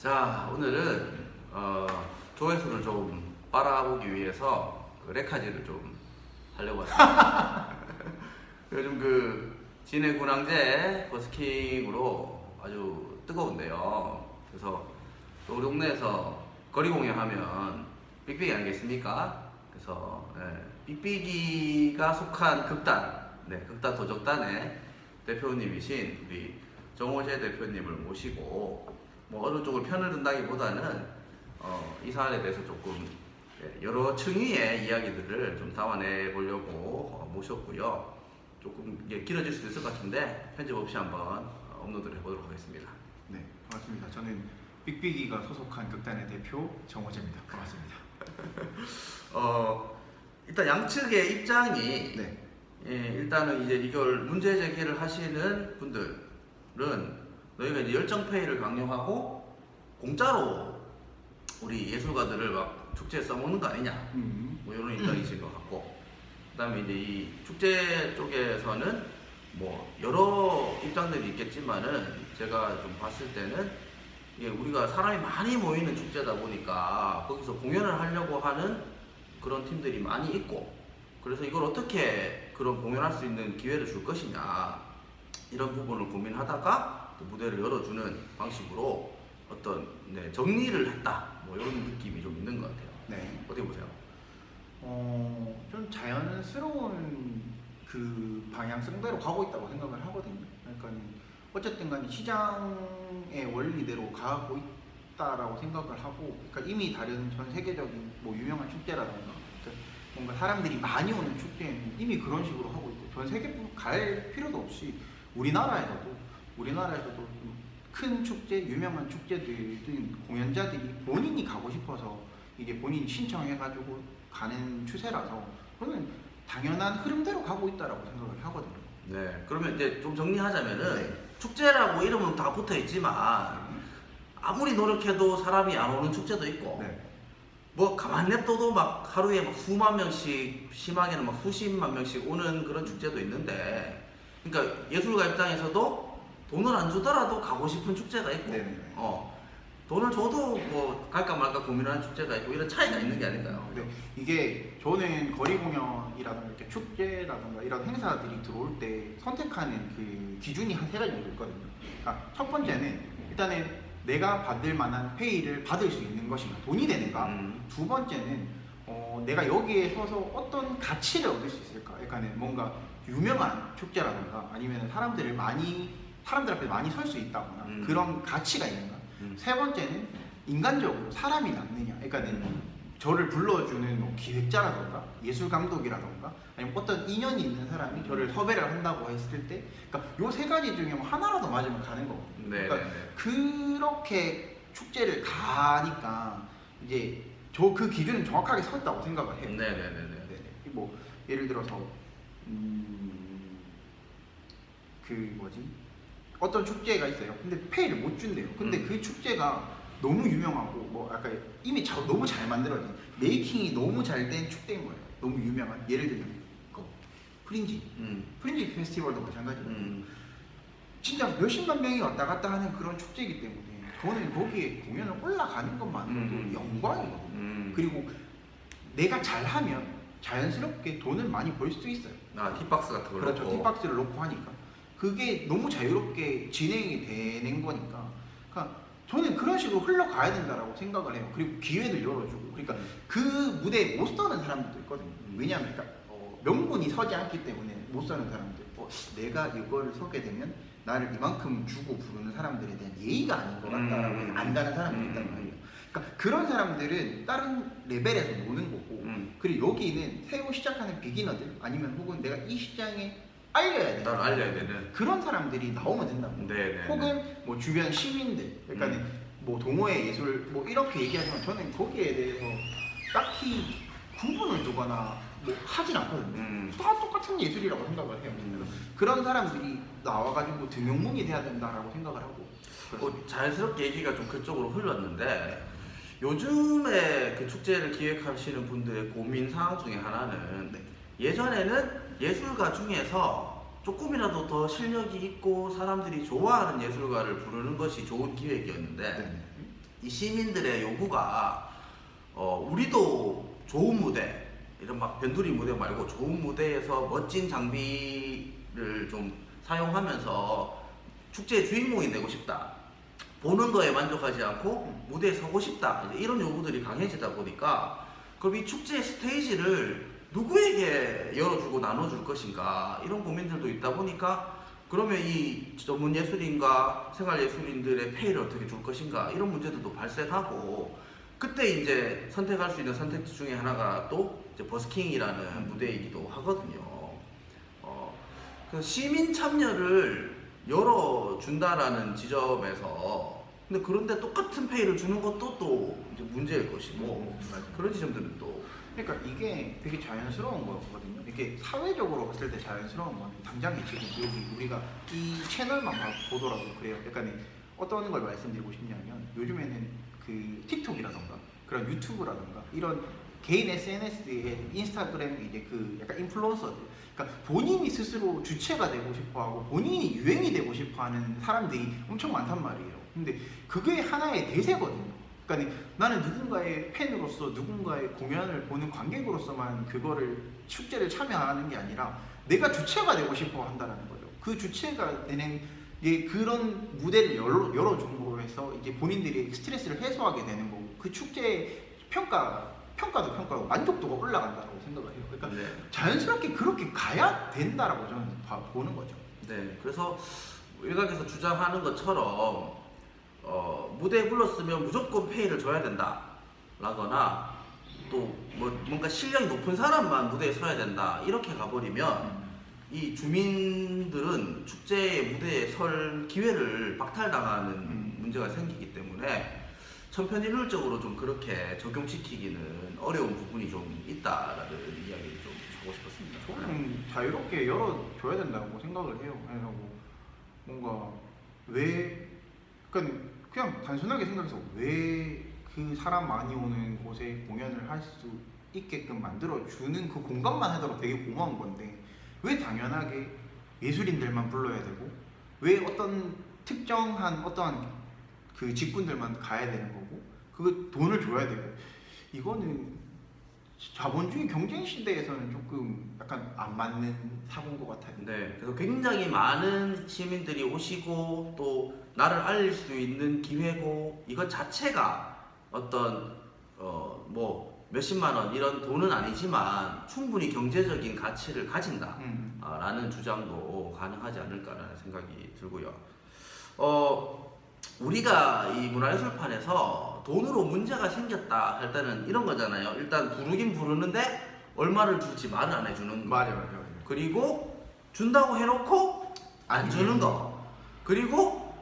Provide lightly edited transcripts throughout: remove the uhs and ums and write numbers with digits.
자, 오늘은 조회수를 좀 빨아보기 위해서 그 레카지를 좀 하려고 왔습니다. 요즘 그 진해군항제 버스킹으로 아주 뜨거운데요. 그래서 또 우리 동네에서 거리 공연하면 삑삑이 아니겠습니까? 그래서 삑삑이가 속한 극단, 극단 도적단의 대표님이신 우리 정호재 대표님을 모시고 뭐 어느 쪽을 편을 든다기보다는 이 사안에 대해서 조금 여러 층위의 이야기들을 좀 담아내 보려고 모셨고요. 조금 이게 길어질 수도 있을 것 같은데 편집 없이 한번 업로드를 해보도록 하겠습니다. 네, 반갑습니다. 저는 삑삑이가 소속한 극단의 대표 정호재입니다. 반갑습니다. 일단 양측의 입장이 네. 일단은 이제 이걸 문제 제기를 하시는 분들은 너희가 이제 열정페이를 강요하고 공짜로 우리 예술가들을 막 축제에 써먹는 거 아니냐 뭐 이런 입장이신 것 같고, 그 다음에 이제 이 축제 쪽에서는 뭐 여러 입장들이 있겠지만은 제가 좀 봤을 때는 이게 우리가 사람이 많이 모이는 축제다 보니까 거기서 공연을 하려고 하는 그런 팀들이 많이 있고, 그래서 이걸 어떻게 그런 공연할 수 있는 기회를 줄 것이냐 이런 부분을 고민하다가 또 무대를 열어주는 방식으로 어떤 정리를 했다 뭐 이런 느낌이 좀 있는 것 같아요. 네. 어떻게 보세요? 좀 자연스러운 그 방향성대로 가고 있다고 생각을 하거든요. 그러니까 어쨌든 간에 시장의 원리대로 가고 있다라고 생각을 하고, 그러니까 이미 다른 전 세계적인 뭐 유명한 축제라던가 그러니까 뭔가 사람들이 많이 오는 축제는 이미 그런 식으로 하고 있고, 전 세계 갈 필요도 없이 우리나라에서도 큰 축제, 유명한 축제들은 공연자들이 본인이 가고 싶어서 이게 본인이 신청해가지고 가는 추세라서 저는 당연한 흐름대로 가고 있다라고 생각을 하거든요. 네, 그러면 이제 좀 정리하자면은 네. 축제라고 이름은 다 붙어 있지만 아무리 노력해도 사람이 안 오는 축제도 있고, 네. 뭐 가만 냅둬도 막 하루에 막 수만 명씩, 심하게는 막 수십만 명씩 오는 그런 축제도 있는데, 그러니까 예술가 입장에서도 돈을 안 주더라도 가고 싶은 축제가 있고, 네네. 돈을 줘도 뭐 갈까 말까 고민하는 축제가 있고, 이런 차이가 있는 게 아닐까요? 네, 이게 저는 거리 공연이라든가 이렇게 축제라든가 이런 행사들이 들어올 때 선택하는 그 기준이 한 세 가지 정도 있거든요. 그러니까 첫 번째는 일단은 내가 받을 만한 페이를 받을 수 있는 것인가, 돈이 되는가. 두 번째는 내가 여기에 서서 어떤 가치를 얻을 수 있을까. 그러니까 뭔가 유명한 축제라든가 아니면 사람들 앞에 많이 설 수 있다거나 그런 가치가 있는가. 세 번째는 인간적으로 사람이 낫느냐. 그러니까 저를 불러주는 뭐 기획자라던가 예술 감독이라던가 아니면 어떤 인연이 있는 사람이 저를 섭외를 한다고 했을 때, 그러니까 요 세 가지 중에 뭐 하나라도 맞으면 가는 거거든요. 그러니까 그렇게 축제를 가니까 이제 저 그 기준은 정확하게 섰다고 생각을 해요. 네네네네. 뭐 예를 들어서 어떤 축제가 있어요. 근데 페이를 못 준대요. 근데 그 축제가 너무 유명하고 뭐 약간 이미 너무 잘 만들어진 메이킹이 너무 잘 된 축제인 거예요. 너무 유명한, 예를 들면 프린지 페스티벌도 마찬가지고 진짜 몇십만 명이 왔다 갔다 하는 그런 축제이기 때문에 저는 거기에 공연을 올라가는 것만으로도 영광이거든요. 그리고 내가 잘하면 자연스럽게 돈을 많이 벌 수도 있어요. 팁박스 같은 걸 그렇죠. 넣고. 팁박스를 놓고 하니까 그게 너무 자유롭게 진행이 되는 거니까, 그러니까 저는 그런 식으로 흘러가야 된다라고 생각을 해요. 그리고 기회를 열어주고, 그러니까 그 무대에 못 서는 사람들도 있거든요. 왜냐하면 그러니까 명분이 서지 않기 때문에 못 서는 사람들, 내가 이거를 서게 되면 나를 이만큼 주고 부르는 사람들에 대한 예의가 아닌 것 같다라고 안다는 사람들이 있단 말이에요. 그러니까 그런 사람들은 다른 레벨에서 노는 거고, 그리고 여기는 새로 시작하는 비기너들 아니면 혹은 내가 이 시장에 알려야 되는 그런 사람들이 나오면 된다고. 혹은 뭐 주변 시민들, 그러니까 뭐 동호회 예술 뭐 이렇게 얘기하지만 저는 거기에 대해서 딱히 구분을 두거나 뭐 하진 않거든요. 다 똑같은 예술이라고 생각을 해요. 그런 사람들이 나와가지고 등용문이 돼야 된다라고 생각을 하고. 자연스럽게 얘기가 좀 그쪽으로 흘렀는데, 요즘에 그 축제를 기획하시는 분들의 고민 사항 중에 하나는 예전에는 예술가 중에서 조금이라도 더 실력이 있고 사람들이 좋아하는 예술가를 부르는 것이 좋은 기획이었는데 이 시민들의 요구가 우리도 좋은 무대, 이런 막 변두리 무대 말고 좋은 무대에서 멋진 장비를 좀 사용하면서 축제의 주인공이 되고 싶다. 보는 거에 만족하지 않고 무대에 서고 싶다. 이제 이런 요구들이 강해지다 보니까 그럼 이 축제의 스테이지를 누구에게 열어주고 나눠줄 것인가 이런 고민들도 있다 보니까 그러면 이 전문 예술인과 생활 예술인들의 페이를 어떻게 줄 것인가 이런 문제들도 발생하고 그때 이제 선택할 수 있는 선택지 중에 하나가 또 이제 버스킹이라는 무대이기도 하거든요. 그 시민 참여를 열어준다라는 지점에서 근데 그런데 똑같은 페이를 주는 것도 또 이제 문제일 것이고 그런 지점들은 또 그러니까 이게 되게 자연스러운 거거든요. 이게 사회적으로 봤을 때 자연스러운 건 당장에 지금 여기 우리가 이 채널만 보더라도 그래요. 약간 어떤 걸 말씀드리고 싶냐면 요즘에는 그 틱톡이라던가 그런 유튜브라던가 이런 개인 SNS에 인스타그램 이제 그 약간 인플루언서들, 그러니까 본인이 스스로 주체가 되고 싶어하고 본인이 유행이 되고 싶어하는 사람들이 엄청 많단 말이에요. 근데 그게 하나의 대세거든요. 그러니까 나는 누군가의 팬으로서 누군가의 공연을 보는 관객으로서만 그거를 축제를 참여하는 게 아니라 내가 주체가 되고 싶어 한다는 거죠. 그 주체가 되는 그런 무대를 열어줌으로 해서 이제 본인들이 스트레스를 해소하게 되는 거고 그 축제의 평가도 평가고 만족도가 올라간다고 생각을 해요. 그러니까 네. 자연스럽게 그렇게 가야 된다라고 저는 보는 거죠. 네, 그래서 일각에서 주장하는 것처럼 무대에 불렀으면 무조건 페이를 줘야 된다 라거나 또 뭐 뭔가 실력이 높은 사람만 무대에 서야 된다 이렇게 가버리면 이 주민들은 축제의 무대에 설 기회를 박탈당하는 문제가 생기기 때문에 천편일률적으로 좀 그렇게 적용시키기는 어려운 부분이 좀 있다라는 이야기를 좀 하고 싶었습니다. 저는 자유롭게 열어줘야 된다고 생각을 해요. 그래서 뭔가 그냥 단순하게 생각해서 왜 그 사람 많이 오는 곳에 공연을 할 수 있게끔 만들어주는 그 공간만 하더라도 되게 고마운 건데 왜 당연하게 예술인들만 불러야 되고 왜 어떤 특정한 어떠한 그 직군들만 가야 되는 거고 그 돈을 줘야 되고 이거는 자본주의 경쟁 시대에서는 조금 약간 안 맞는 사고인 것 같아요. 네, 그래서 굉장히 많은 시민들이 오시고 또 나를 알릴 수 있는 기회고 이것 자체가 어떤 뭐 몇십만 원 이런 돈은 아니지만 충분히 경제적인 가치를 가진다라는 주장도 가능하지 않을까라는 생각이 들고요. 우리가 이 문화예술판에서 돈으로 문제가 생겼다 할 때는 이런 거잖아요. 일단 부르긴 부르는데 얼마를 줄지 말을 안 해주는 거. 맞아요. 그리고 준다고 해놓고 안 주는 거. 그리고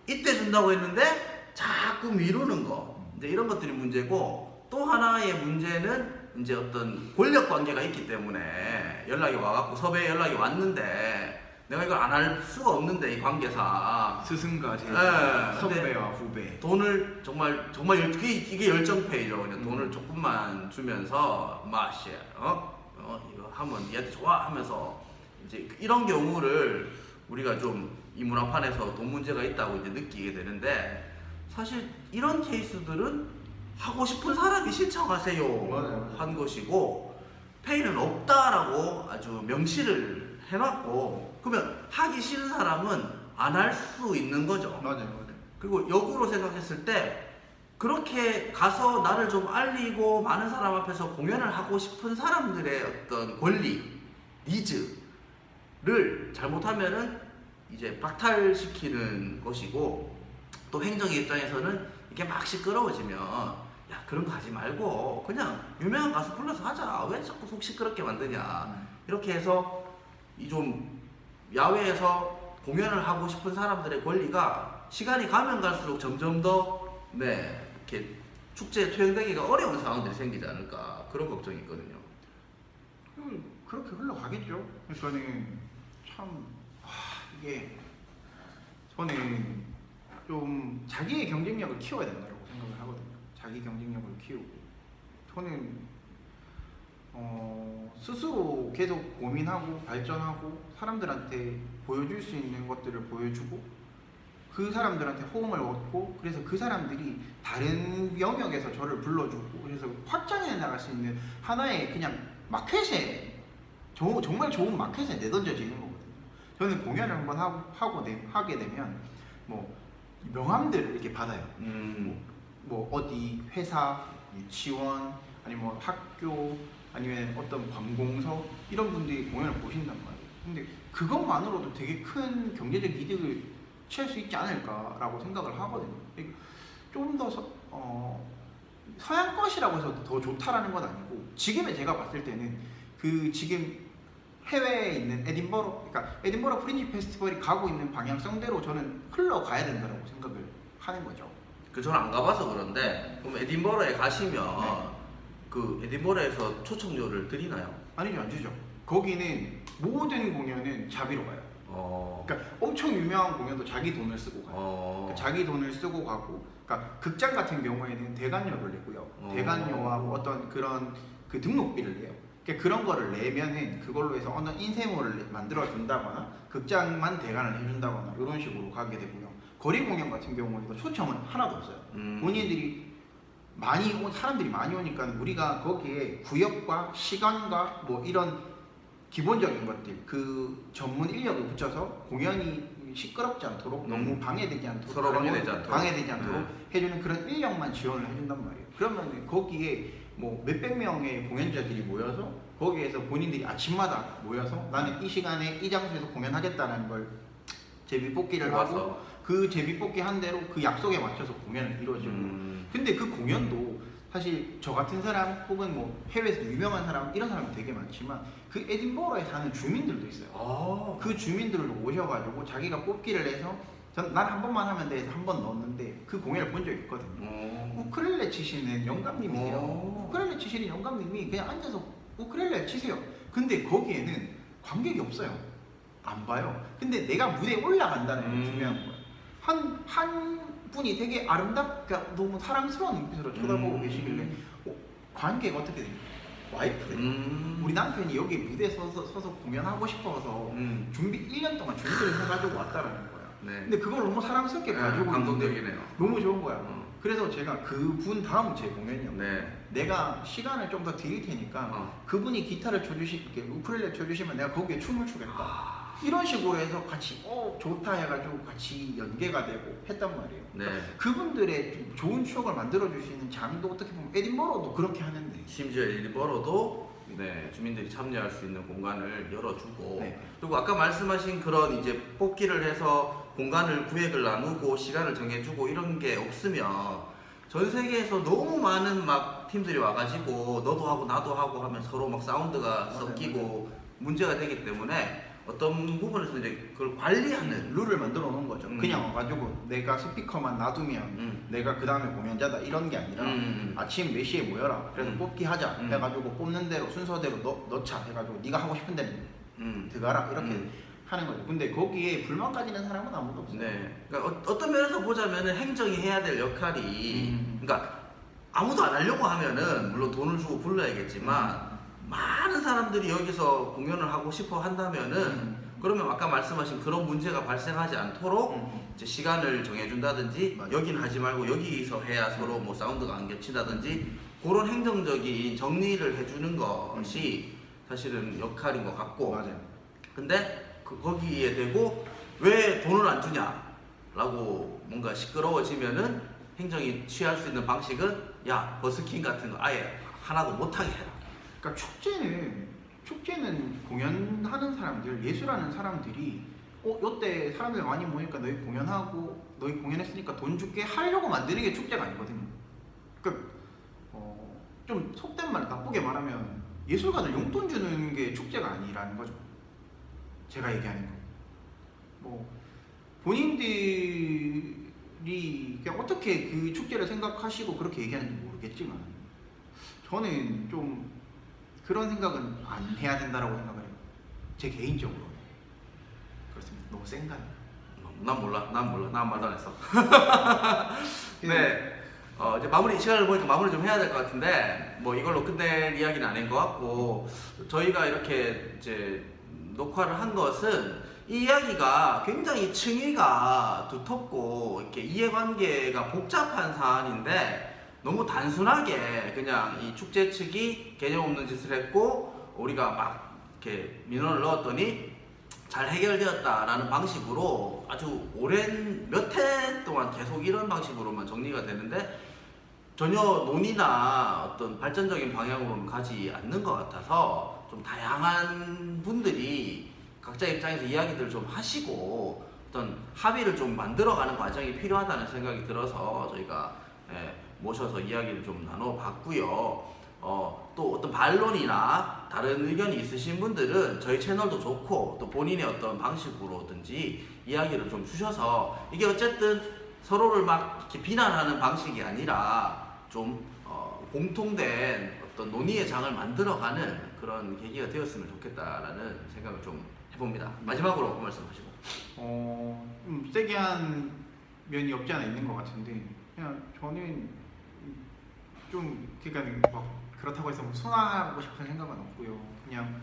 이때 준다고 했는데 자꾸 미루는 거. 이제 이런 것들이 문제고 또 하나의 문제는 이제 어떤 권력 관계가 있기 때문에 연락이 와갖고 섭외 연락이 왔는데 내가 이걸 안 할 수가 없는데 이 관계사 스승과 제 네, 선배와 후배 돈을 정말 이게 열정페이죠. 그냥 돈을 조금만 주면서 마시 이거 하면 얘한테 좋아 하면서 이제 이런 경우를 우리가 좀 이 문화판에서 돈 문제가 있다고 이제 느끼게 되는데 사실 이런 케이스들은 하고 싶은 사람이 신청하세요 맞아요. 한 것이고 페이는 없다라고 아주 명시를 해놨고 그러면 하기 싫은 사람은 안 할 수 있는 거죠. 맞아요. 그리고 역으로 생각했을 때 그렇게 가서 나를 좀 알리고 많은 사람 앞에서 공연을 하고 싶은 사람들의 어떤 권리, 니즈를 잘못하면은 이제 박탈시키는 것이고 또 행정의 입장에서는 이게 막 시끄러워지면 야 그런 거 하지 말고 그냥 유명한 가수 불러서 하자 왜 자꾸 속 시끄럽게 만드냐 이렇게 해서 이 좀 야외에서 공연을 하고 싶은 사람들의 권리가 시간이 가면 갈수록 점점 더 이렇게 축제에 투영되기가 어려운 상황들이 생기지 않을까 그런 걱정이 있거든요. 그렇게 흘러가겠죠. 저는 참 이게 저는 좀 자기의 경쟁력을 키워야 된다고 생각을 하거든요. 자기 경쟁력을 키우고 저는 스스로 계속 고민하고 발전하고 사람들한테 보여줄 수 있는 것들을 보여주고 그 사람들한테 호응을 얻고 그래서 그 사람들이 다른 영역에서 저를 불러주고 그래서 확장해 나갈 수 있는 하나의 그냥 마켓에 정말 좋은 마켓에 내던져지는 거거든요. 저는 공연을 한번 하게 되면 뭐 명함들을 이렇게 받아요. 뭐 어디 회사, 유치원, 아니면 뭐 학교, 아니면 어떤 관공서 이런 분들이 공연을 보신단 말이에요. 근데 그것만으로도 되게 큰 경제적 이득을 취할 수 있지 않을까라고 생각을 하거든요. 좀 더 서양 것이라고 해서 더 좋다라는 건 아니고 지금의 제가 봤을 때는 그 지금 해외에 있는 그러니까 에딘버러 프린지 페스티벌이 가고 있는 방향성대로 저는 흘러가야 된다고 생각을 하는 거죠. 저는 안 가봐서 그런데 그럼 에딘버러에 가시면 그 에딘버러에서 초청료를 드리나요? 아니죠, 안 주죠. 거기는 모든 공연은 자비로 가요. 그러니까 엄청 유명한 공연도 자기 돈을 쓰고 가요. 그러니까 자기 돈을 쓰고 가고, 그러니까 극장 같은 경우에는 대관료를 내고요. 대관료와 뭐 어떤 그런 그 등록비를 내요. 그러니까 그런 거를 내면은 그걸로 해서 어느 인쇄물을 만들어 준다거나 극장만 대관을 해준다거나 이런 식으로 가게 되고요. 거리 공연 같은 경우에도 초청은 하나도 없어요. 본인들이 사람들이 많이 오니까 우리가 거기에 구역과 시간과 뭐 이런 기본적인 것들, 그 전문 인력을 붙여서 공연이 시끄럽지 않도록 너무 방해되지 않도록 서로 방해되지 않도록 해주는 그런 인력만 지원을 해준단 말이에요. 그러면 거기에 뭐 몇백 명의 공연자들이 모여서 거기에서 본인들이 아침마다 모여서 나는 이 시간에 이 장소에서 공연하겠다는 걸 제비뽑기를 하고 그 제비뽑기 한 대로 그 약속에 맞춰서 공연을 이루어지고 근데 그 공연도 사실 저 같은 사람 혹은 뭐 해외에서 유명한 사람 이런 사람이 되게 많지만 그 에딘버러에 사는 주민들도 있어요. 그 주민들을 모셔가지고 자기가 뽑기를 해서 난 한 번만 하면 돼 해서 한 번 넣었는데 그 공연을 본 적이 있거든요. 우크렐레 치시는 영감님이세요. 우크렐레 치시는 영감님이 그냥 앉아서 우크렐레 치세요. 근데 거기에는 관객이 없어요. 안 봐요. 근데 내가 무대에 올라간다는 게 중요한 거예요. 한 분이 되게 아름답게 너무 사랑스러운 눈빛으로 쳐다보고 계시길래 관계가 어떻게 됩니까? 와이프래. 우리 남편이 여기 무대에 서서 공연하고 싶어서 1년 동안 준비를 해가지고 왔다라는 거야. 근데 그걸 너무 사랑스럽게 봐주고 감동적이네요. 너무 좋은 거야. 그래서 제가 그분 다음 제 공연이요. 내가 시간을 좀 더 드릴 테니까 그분이 기타를 쳐주실게 우쿨렐레 쳐주시면 내가 거기에 춤을 추겠다. 이런 식으로 해서 같이 좋다 해가지고 같이 연계가 되고 했단 말이에요. 그러니까 그분들의 좀 좋은 추억을 만들어줄 수 있는 장도 어떻게 보면 에딘버러도 그렇게 하는데 심지어 에딘버러도 주민들이 참여할 수 있는 공간을 열어주고 그리고 아까 말씀하신 그런 이제 뽑기를 해서 공간을 구획을 나누고 시간을 정해주고 이런 게 없으면 전 세계에서 너무 많은 막 팀들이 와가지고 너도 하고 나도 하고 하면 서로 막 사운드가 섞이고 문제가 되기 때문에 어떤 부분에서 이제 그걸 관리하는 룰을 만들어 놓은 거죠. 그냥 와가지고 내가 스피커만 놔두면 내가 그 다음에 공연자다 이런 게 아니라 아침 몇 시에 모여라. 그래서 뽑기 하자 해가지고 뽑는 대로 순서대로 넣자 해가지고 네가 하고 싶은 데는 들어가라 이렇게 하는 거죠. 근데 거기에 불만 가지는 사람은 아무도 없어요. 그러니까 어떤 면에서 보자면은 행정이 해야 될 역할이 그러니까 아무도 안 하려고 하면은 물론 돈을 주고 불러야겠지만 많은 사람들이 여기서 공연을 하고 싶어 한다면은 그러면 아까 말씀하신 그런 문제가 발생하지 않도록 이제 시간을 정해준다든지 여긴 하지 말고 여기서 해야 서로 뭐 사운드가 안 겹친다든지 그런 행정적인 정리를 해주는 것이 사실은 역할인 것 같고 근데 거기에 대고 왜 돈을 안 주냐라고 뭔가 시끄러워지면은 행정이 취할 수 있는 방식은 야 버스킹 같은 거 아예 하나도 못하게 해라. 그러니까 축제는 공연하는 사람들, 예술하는 사람들이 이때 사람들 많이 모이니까 너희 공연하고 너희 공연했으니까 돈 줄게 하려고 만드는 게 축제가 아니거든요. 그러니까 좀 속된 말 나쁘게 말하면 예술가들 용돈 주는 게 축제가 아니라는 거죠. 제가 얘기하는 거. 뭐 본인들이 그냥 어떻게 그 축제를 생각하시고 그렇게 얘기하는지 모르겠지만 저는 좀 그런 생각은 안 해야 된다라고 생각을 해요. 제 개인적으로. 그렇습니다. 너무 센가요? 난 몰라. 나 아무 말도 안 했어. 이제 시간을 보니까 마무리 좀 해야 될 것 같은데 뭐 이걸로 끝낼 이야기는 아닌 것 같고 저희가 이렇게 이제 녹화를 한 것은 이 이야기가 굉장히 층위가 두텁고 이렇게 이해관계가 복잡한 사안인데 너무 단순하게 그냥 이 축제 측이 개념 없는 짓을 했고 우리가 막 이렇게 민원을 넣었더니 잘 해결되었다라는 방식으로 아주 오랜 몇 해 동안 계속 이런 방식으로만 정리가 되는데 전혀 논의나 어떤 발전적인 방향으로는 가지 않는 것 같아서 좀 다양한 분들이 각자 입장에서 이야기들을 좀 하시고 어떤 합의를 좀 만들어가는 과정이 필요하다는 생각이 들어서 저희가 모셔서 이야기를 좀 나눠봤고요. 또 어떤 반론이나 다른 의견이 있으신 분들은 저희 채널도 좋고 또 본인의 어떤 방식으로든지 이야기를 좀 주셔서 이게 어쨌든 서로를 막 이렇게 비난하는 방식이 아니라 좀 공통된 어떤 논의의 장을 만들어가는 그런 계기가 되었으면 좋겠다라는 생각을 좀 해봅니다. 마지막으로 그 말씀하시고. 세게 한 면이 없지 않아 있는 것 같은데 그냥 저는 좀 그러니까 막 그렇다고 해서 뭐 순화하고 싶은 생각은 없고요. 그냥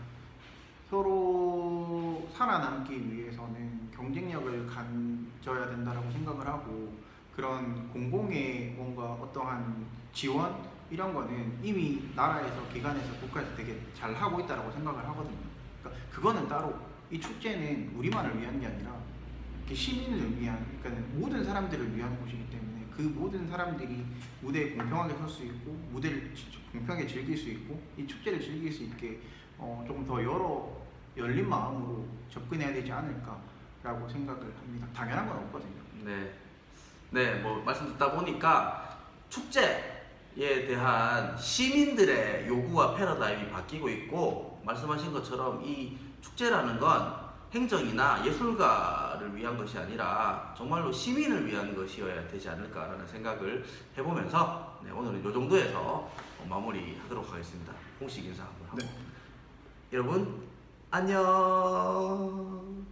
서로 살아남기 위해서는 경쟁력을 가져야 된다라고 생각을 하고 그런 공공의 뭔가 어떠한 지원 이런 거는 이미 나라에서 기관에서 국가에서 되게 잘 하고 있다라고 생각을 하거든요. 그러니까 그거는 따로 이 축제는 우리만을 위한 게 아니라 시민을 위한 그러니까 모든 사람들을 위한 곳이기 때문에 그 모든 사람들이 무대에 공평하게 설 수 있고 무대를 공평하게 즐길 수 있고 이 축제를 즐길 수 있게 조금 더 열린 마음으로 접근해야 되지 않을까라고 생각을 합니다. 당연한 건 없거든요. 네, 뭐 말씀 듣다 보니까 축제에 대한 시민들의 요구와 패러다임이 바뀌고 있고 말씀하신 것처럼 이 축제라는 건 행정이나 예술가를 위한 것이 아니라 정말로 시민을 위한 것이어야 되지 않을까라는 생각을 해보면서 오늘은 이 정도에서 마무리하도록 하겠습니다. 공식 인사 한번 하고. 여러분 안녕.